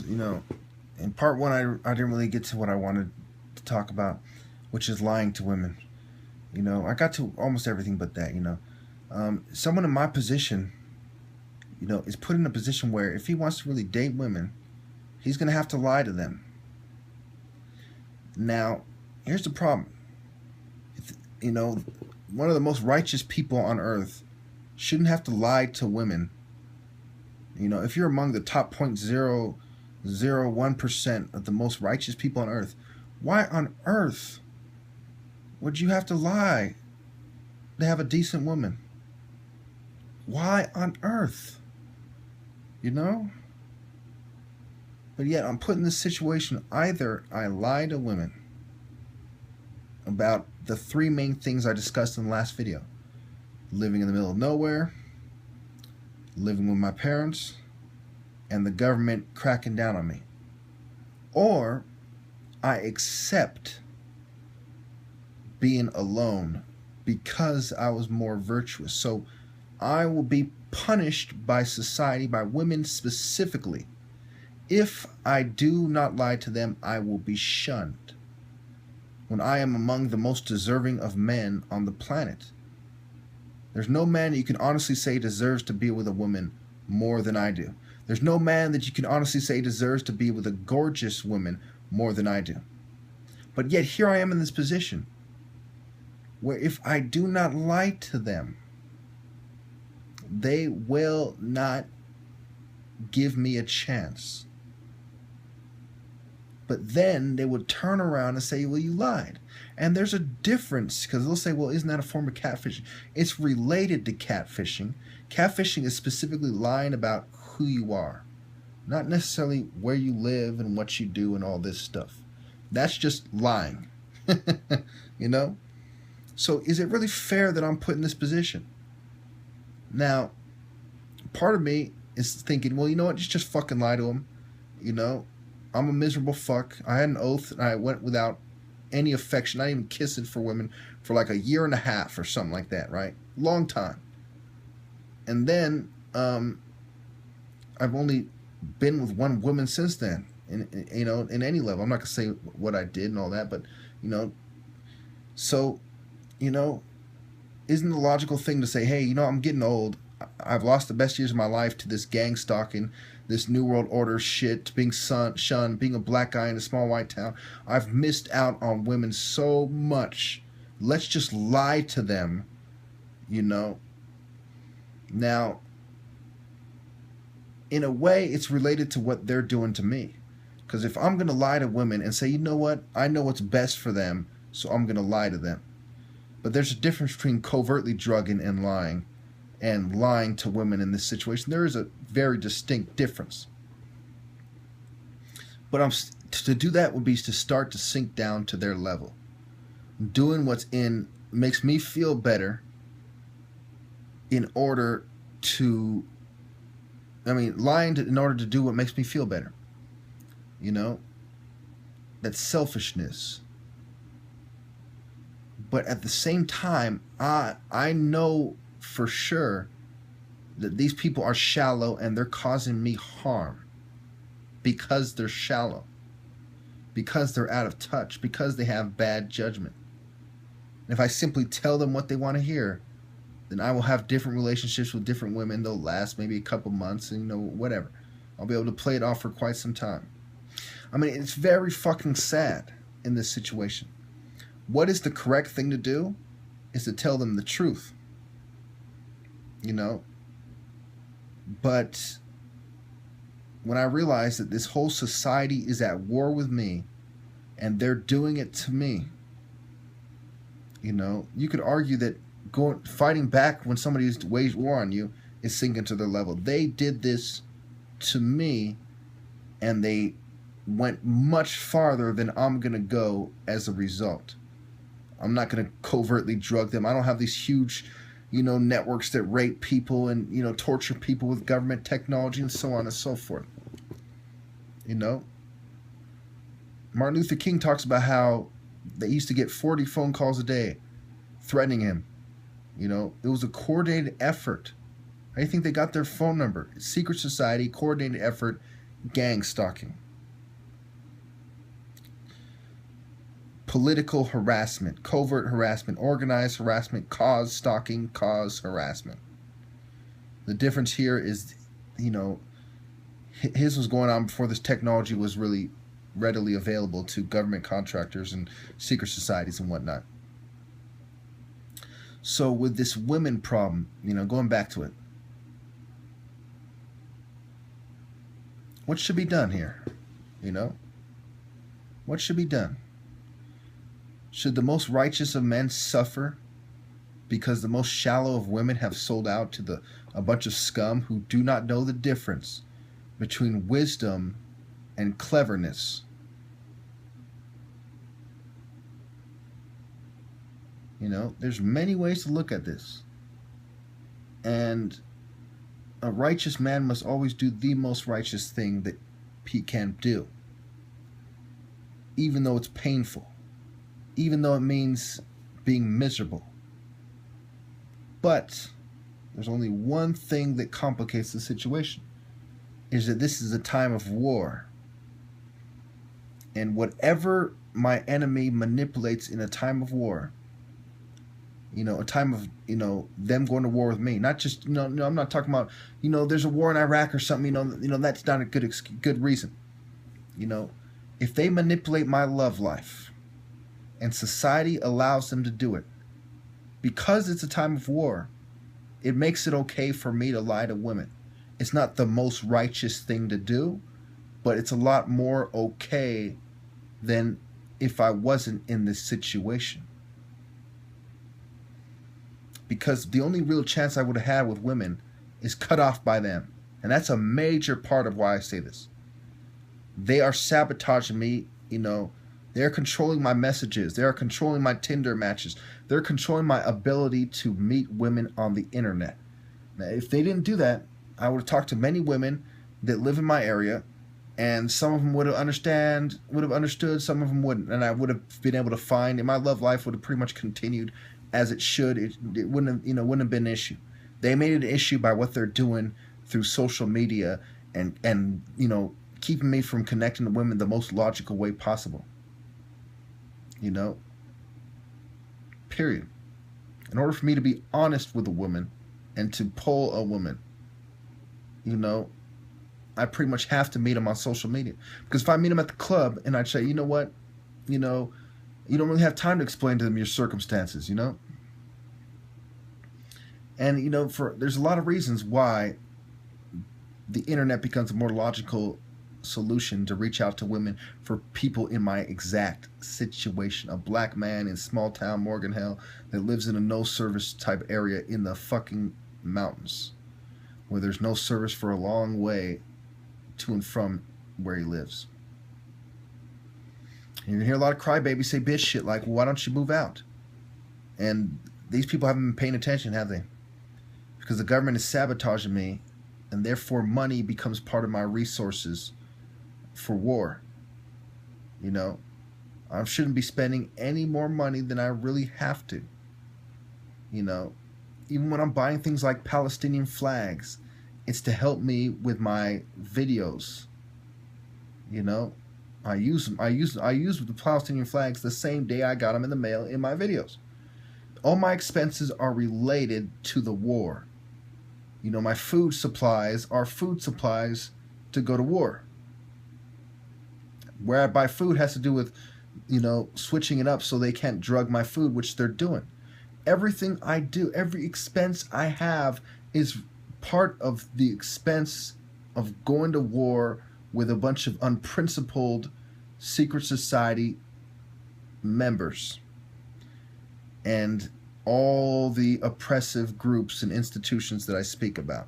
in part one, I didn't really get to what I wanted to talk about, which is lying to women. I got to almost everything but that. Someone in my position, is put in a position where if he wants to really date women, he's going to have to lie to them. Now, here's the problem. One of the most righteous people on earth shouldn't have to lie to women. If you're among the top 0.001% of the most righteous people on earth, why on earth would you have to lie to have a decent woman? Why on earth? But yet I'm put in this situation. Either I lie to women about the three main things I discussed in the last video: living in the middle of nowhere, living with my parents, and the government cracking down on me. Or I accept being alone because I was more virtuous. So I will be punished by society, by women specifically. If I do not lie to them, I will be shunned, when I am among the most deserving of men on the planet. There's no man that you can honestly say deserves to be with a woman more than I do. There's no man that you can honestly say deserves to be with a gorgeous woman more than I do. But yet here I am in this position where if I do not lie to them, they will not give me a chance. But then they would turn around and say, well, you lied. And there's a difference, because they'll say, well, isn't that a form of catfishing? It's related to catfishing. Catfishing is specifically lying about who you are, not necessarily where you live and what you do and all this stuff. That's just lying. So is it really fair that I'm put in this position? Now, part of me is thinking, well, you know what? Just fucking lie to him. I'm a miserable fuck. I had an oath and I went without any affection, not even kissing for women for like a year and a half or something like that, right? Long time. And then I've only been with one woman since then, in any level. I'm not going to say what I did and all that, but, so, isn't the logical thing to say, hey, I'm getting old. I've lost the best years of my life to this gang stalking, this New World Order shit, to being shunned, being a black guy in a small white town. I've missed out on women so much. Let's just lie to them, Now, in a way, it's related to what they're doing to me. Because if I'm going to lie to women and say, you know what, I know what's best for them, so I'm going to lie to them. But there's a difference between covertly drugging and lying to women in this situation. There is a very distinct difference. But to do that would be to start to sink down to their level. Doing what's makes me feel better in order to, lying in order to do what makes me feel better. That's selfishness. But at the same time, I know for sure that these people are shallow and they're causing me harm because they're shallow, because they're out of touch, because they have bad judgment. And if I simply tell them what they want to hear, then I will have different relationships with different women. They'll last maybe a couple months and whatever. I'll be able to play it off for quite some time. It's very fucking sad in this situation. What is the correct thing to do is to tell them the truth. But when I realize that this whole society is at war with me and they're doing it to me, you could argue that fighting back when somebody is waged war on you is sinking to their level. They did this to me and they went much farther than I'm going to go as a result. I'm not going to covertly drug them. I don't have these huge, networks that rape people and, torture people with government technology and so on and so forth. Martin Luther King talks about how they used to get 40 phone calls a day threatening him. It was a coordinated effort. How do you think they got their phone number? Secret society, coordinated effort, gang stalking, political harassment, covert harassment, organized harassment, cause stalking, cause harassment. The difference here is, his was going on before this technology was really readily available to government contractors and secret societies and whatnot. So with this women problem, going back to it, what should be done here? What should be done? Should the most righteous of men suffer because the most shallow of women have sold out to a bunch of scum who do not know the difference between wisdom and cleverness? There's many ways to look at this. And a righteous man must always do the most righteous thing that he can do, even though it's painful, even though it means being miserable. But there's only one thing that complicates the situation, is that this is a time of war. And whatever my enemy manipulates in a time of war, a time of, them going to war with me, not just, I'm not talking about, there's a war in Iraq or something, that's not a good reason. If they manipulate my love life and society allows them to do it, because it's a time of war, it makes it okay for me to lie to women. It's not the most righteous thing to do, but it's a lot more okay than if I wasn't in this situation. Because the only real chance I would have had with women is cut off by them. And that's a major part of why I say this. They are sabotaging me, they're controlling my messages. They are controlling my Tinder matches. They're controlling my ability to meet women on the internet. Now, if they didn't do that, I would have talked to many women that live in my area, and some of them would have understood, some of them wouldn't. And I would have been able to find, and my love life would have pretty much continued as it should. It wouldn't have been an issue. They made it an issue by what they're doing through social media and keeping me from connecting to women the most logical way possible. Period. In order for me to be honest with a woman and to pull a woman, I pretty much have to meet them on social media. Because if I meet them at the club and I say, you know what, you don't really have time to explain to them your circumstances, And, there's a lot of reasons why the internet becomes a more logical solution to reach out to women for people in my exact situation. A black man in small town Morgan Hill that lives in a no service type area in the fucking mountains where there's no service for a long way to and from where he lives. You're gonna hear a lot of crybabies say bitch shit like, well, why don't you move out? And these people haven't been paying attention, have they? Because the government is sabotaging me, and therefore money becomes part of my resources for war. I shouldn't be spending any more money than I really have to. Even when I'm buying things like Palestinian flags, it's to help me with my videos. I use the Palestinian flags the same day I got them in the mail in my videos. All my expenses are related to the war. My food supplies are food supplies to go to war. Where I buy food has to do with, switching it up so they can't drug my food, which they're doing. Everything I do, every expense I have is part of the expense of going to war with a bunch of unprincipled secret society members and all the oppressive groups and institutions that I speak about.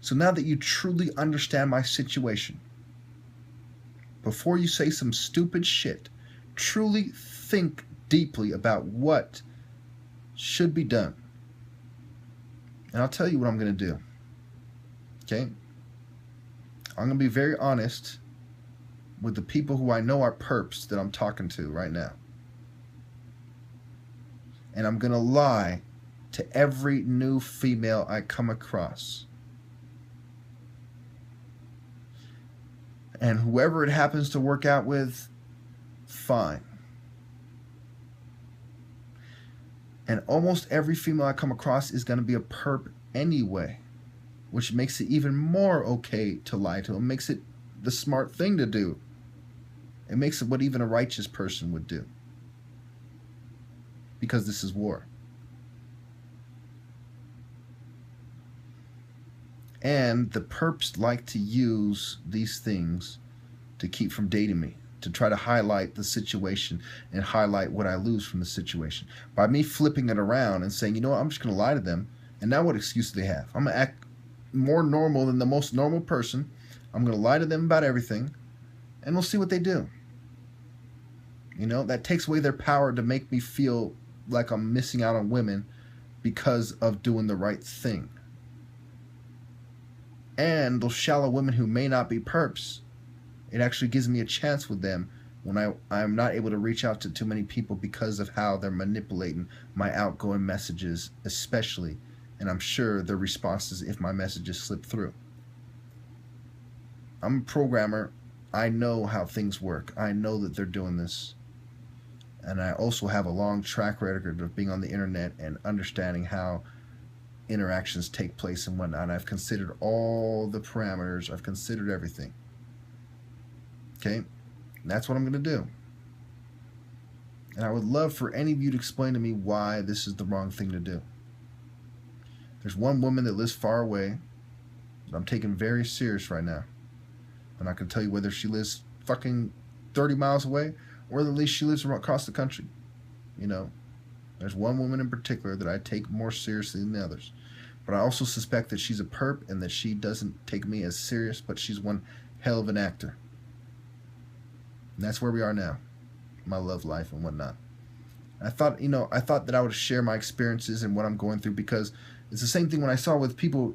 So now that you truly understand my situation, before you say some stupid shit, truly think deeply about what should be done. And I'll tell you what I'm going to do. Okay? I'm going to be very honest with the people who I know are perps that I'm talking to right now. And I'm going to lie to every new female I come across. And whoever it happens to work out with, fine. And almost every female I come across is going to be a perp anyway, which makes it even more okay to lie to them. Makes it the smart thing to do. It makes it what even a righteous person would do. Because this is war. And the perps like to use these things to keep from dating me, to try to highlight the situation and highlight what I lose from the situation. By me flipping it around and saying, you know what, I'm just going to lie to them. And now what excuse do they have? I'm going to act more normal than the most normal person. I'm going to lie to them about everything. And we'll see what they do. You know, that takes away their power to make me feel like I'm missing out on women because of doing the right thing. And those shallow women who may not be perps, it actually gives me a chance with them when I'm not able to reach out to too many people because of how they're manipulating my outgoing messages, especially, and I'm sure their responses if my messages slip through. I'm a programmer. I know how things work. I know that they're doing this. And I also have a long track record of being on the internet and understanding how interactions take place and whatnot. I've considered all the parameters. I've considered everything. Okay? And that's what I'm going to do. And I would love for any of you to explain to me why this is the wrong thing to do. There's one woman that lives far away that I'm taking very serious right now. And I can tell you whether she lives fucking 30 miles away or at least she lives across the country. You know, there's one woman in particular that I take more seriously than the others. But I also suspect that she's a perp and that she doesn't take me as serious, but she's one hell of an actor. And that's where we are now. My love life and whatnot. I thought that I would share my experiences and what I'm going through, because it's the same thing when I saw with people,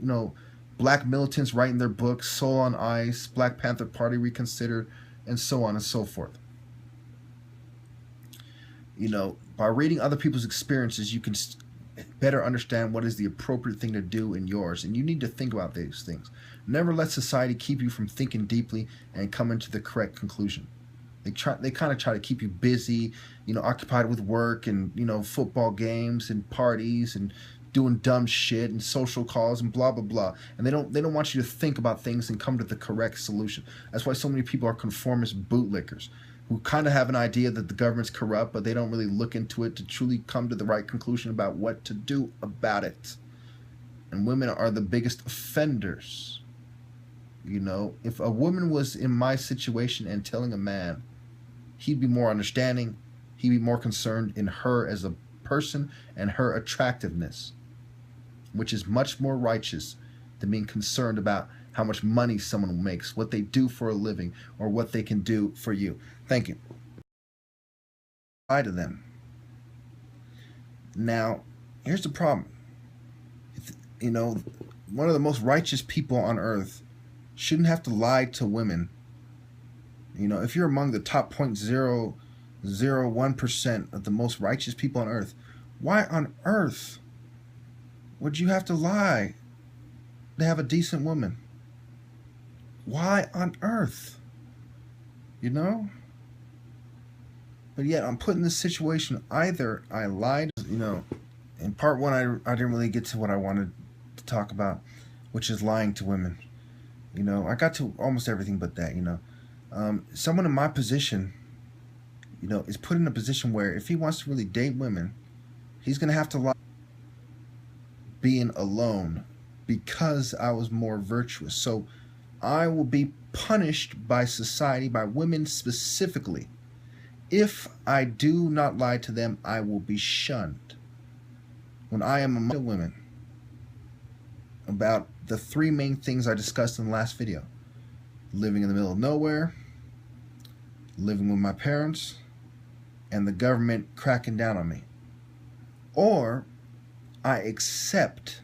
black militants writing their books, Soul on Ice, Black Panther Party Reconsidered, and so on and so forth. By reading other people's experiences, you can better understand what is the appropriate thing to do in yours. And you need to think about these things. Never let society keep you from thinking deeply and coming to the correct conclusion. They kind of try to keep you busy, occupied with work and, football games and parties and doing dumb shit and social calls and blah, blah, blah. And they don't want you to think about things and come to the correct solution. That's why so many people are conformist bootlickers, who kind of have an idea that the government's corrupt, but they don't really look into it to truly come to the right conclusion about what to do about it. And women are the biggest offenders. If a woman was in my situation and telling a man, he'd be more understanding, he'd be more concerned in her as a person and her attractiveness, which is much more righteous than being concerned about how much money someone makes, what they do for a living, or what they can do for you. Thank you. Lie to them. Now, here's the problem. One of the most righteous people on earth shouldn't have to lie to women. If you're among the top 0.001% of the most righteous people on earth, why on earth would you have to lie to have a decent woman? Why on earth? But yet I'm put in this situation. Either I lied, in part one I didn't really get to what I wanted to talk about, which is lying to women. I got to almost everything but that. Someone in my position, is put in a position where if he wants to really date women, he's going to have to lie. Being alone because I was more virtuous. So I will be punished by society, by women specifically. If I do not lie to them, I will be shunned. When I am among women, about the three main things I discussed in the last video: living in the middle of nowhere, living with my parents, and the government cracking down on me. Or I accept